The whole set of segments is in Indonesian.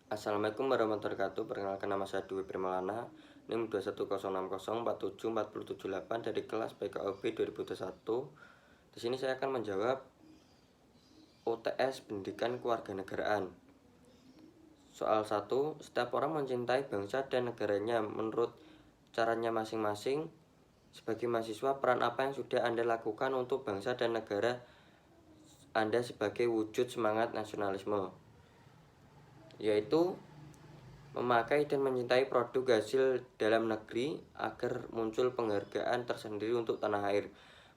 Assalamualaikum warahmatullahi wabarakatuh. Perkenalkan, nama saya Dwi Primalana, NIM 21060474778 dari kelas PKOB 2021. Di sini saya akan menjawab UTS Pendidikan Kewarganegaraan. Soal 1, setiap orang mencintai bangsa dan negaranya menurut caranya masing-masing. Sebagai mahasiswa, peran apa yang sudah Anda lakukan untuk bangsa dan negara Anda sebagai wujud semangat nasionalisme? Yaitu memakai dan mencintai produk hasil dalam negeri agar muncul penghargaan tersendiri untuk tanah air,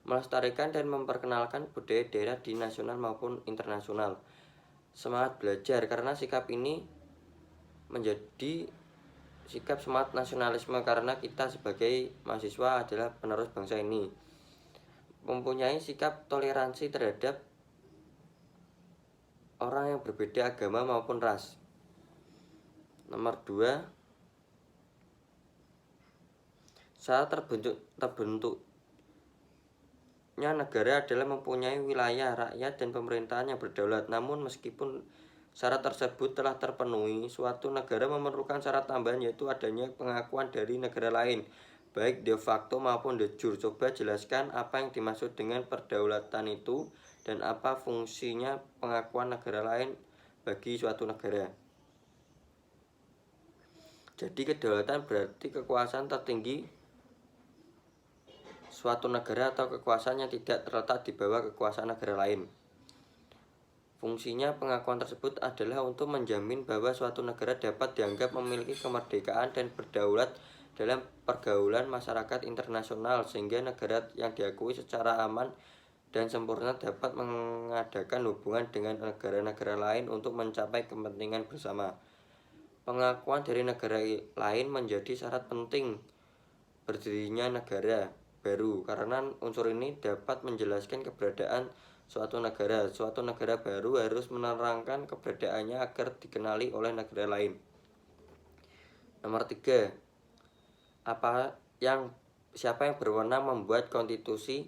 melestarikan dan memperkenalkan budaya daerah di nasional maupun internasional. Semangat belajar, karena sikap ini menjadi sikap semangat nasionalisme karena kita sebagai mahasiswa adalah penerus bangsa ini. Mempunyai sikap toleransi terhadap orang yang berbeda agama maupun ras. Nomor 2, saat terbentuknya negara adalah mempunyai wilayah, rakyat, dan pemerintahan yang berdaulat. Namun meskipun syarat tersebut telah terpenuhi, suatu negara memerlukan syarat tambahan, yaitu adanya pengakuan dari negara lain, baik de facto maupun de jure. Coba jelaskan apa yang dimaksud dengan perdaulatan itu dan apa fungsinya pengakuan negara lain bagi suatu negara. Jadi kedaulatan berarti kekuasaan tertinggi suatu negara atau kekuasaan yang tidak terletak di bawah kekuasaan negara lain. Fungsinya pengakuan tersebut adalah untuk menjamin bahwa suatu negara dapat dianggap memiliki kemerdekaan dan berdaulat dalam pergaulan masyarakat internasional, sehingga negara yang diakui secara aman dan sempurna dapat mengadakan hubungan dengan negara-negara lain untuk mencapai kepentingan bersama. Pengakuan dari negara lain menjadi syarat penting berdirinya negara baru, karena unsur ini dapat menjelaskan keberadaan suatu negara. Suatu negara baru harus menerangkan keberadaannya agar dikenali oleh negara lain. Nomor 3, siapa yang berwenang membuat konstitusi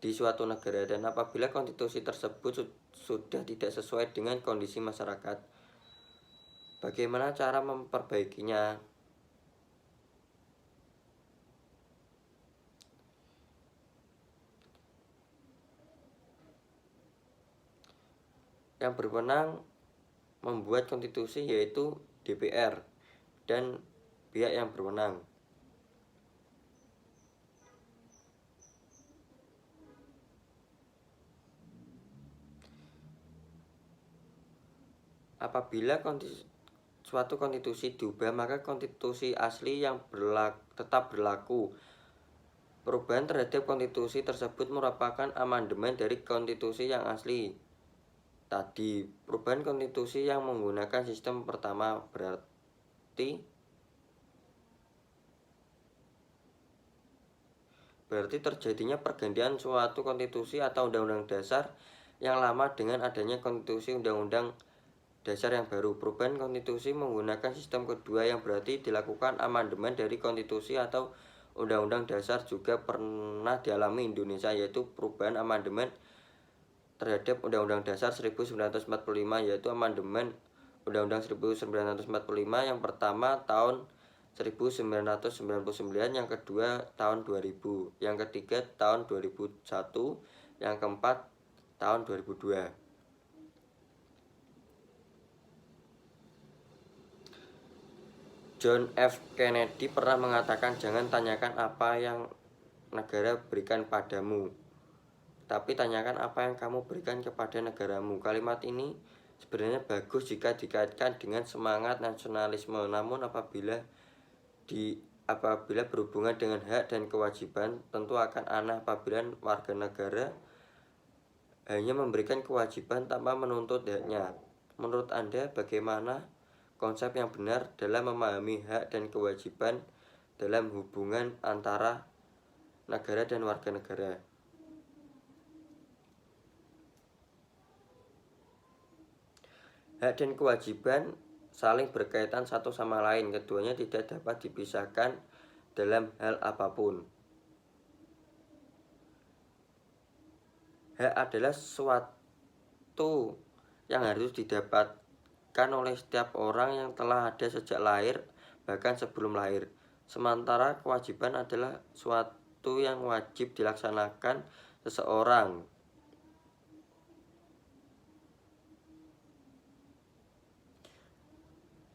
di suatu negara, dan apabila konstitusi tersebut sudah tidak sesuai dengan kondisi masyarakat, bagaimana cara memperbaikinya? Yang berwenang membuat konstitusi yaitu DPR dan pihak yang berwenang. Apabila suatu konstitusi diubah, maka konstitusi asli yang tetap berlaku. Perubahan terhadap konstitusi tersebut merupakan amandemen dari konstitusi yang asli. Tadi, perubahan konstitusi yang menggunakan sistem pertama berarti terjadinya pergantian suatu konstitusi atau undang-undang dasar yang lama dengan adanya konstitusi undang-undang dasar yang baru. Perubahan konstitusi menggunakan sistem kedua yang berarti dilakukan amandemen dari konstitusi atau undang-undang dasar juga pernah dialami Indonesia, yaitu perubahan amandemen terhadap undang-undang dasar 1945, yaitu amandemen undang-undang 1945 yang pertama tahun 1999, yang kedua tahun 2000, yang ketiga tahun 2001, yang keempat tahun 2002. John F. Kennedy pernah mengatakan, jangan tanyakan apa yang negara berikan padamu, tapi tanyakan apa yang kamu berikan kepada negaramu. Kalimat ini sebenarnya bagus jika dikaitkan dengan semangat nasionalisme, namun apabila berhubungan dengan hak dan kewajiban, tentu akan aneh apabila warga negara hanya memberikan kewajiban tanpa menuntut haknya. Menurut Anda, bagaimana konsep yang benar dalam memahami hak dan kewajiban dalam hubungan antara negara dan warga negara? Hak dan kewajiban saling berkaitan satu sama lain, keduanya tidak dapat dipisahkan dalam hal apapun. Hak adalah sesuatu yang harus didapatkan diberikan oleh setiap orang yang telah ada sejak lahir, bahkan sebelum lahir. Sementara kewajiban adalah suatu yang wajib dilaksanakan seseorang.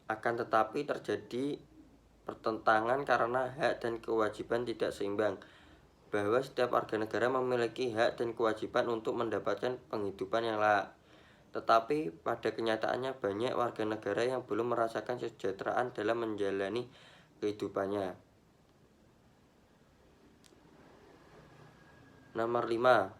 Akan tetapi terjadi pertentangan karena hak dan kewajiban tidak seimbang, bahwa setiap warga negara memiliki hak dan kewajiban untuk mendapatkan penghidupan yang layak. Tetapi pada kenyataannya banyak warga negara yang belum merasakan kesejahteraan dalam menjalani kehidupannya. Nomor 5.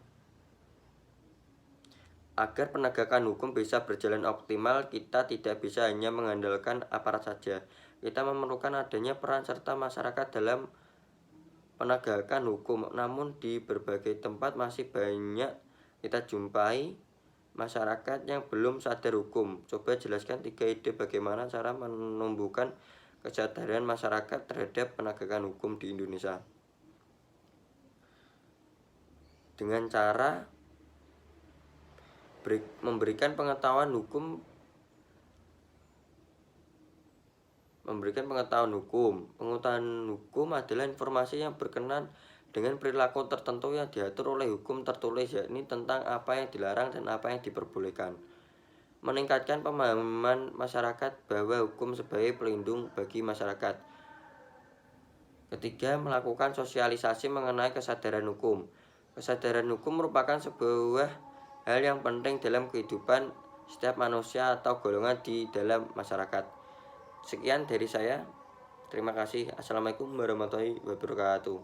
Agar penegakan hukum bisa berjalan optimal, kita tidak bisa hanya mengandalkan aparat saja. Kita memerlukan adanya peran serta masyarakat dalam penegakan hukum. Namun di berbagai tempat masih banyak kita jumpai masyarakat yang belum sadar hukum. Coba jelaskan 3 ide bagaimana cara menumbuhkan kesadaran masyarakat terhadap penegakan hukum di Indonesia. Dengan cara memberikan pengetahuan hukum. Pengetahuan hukum adalah informasi yang berkenan dengan perilaku tertentu yang diatur oleh hukum tertulis, yakni tentang apa yang dilarang dan apa yang diperbolehkan. Meningkatkan pemahaman masyarakat bahwa hukum sebagai pelindung bagi masyarakat. Ketiga, melakukan sosialisasi mengenai kesadaran hukum. Kesadaran hukum merupakan sebuah hal yang penting dalam kehidupan setiap manusia atau golongan di dalam masyarakat. Sekian dari saya. Terima kasih. Assalamualaikum warahmatullahi wabarakatuh.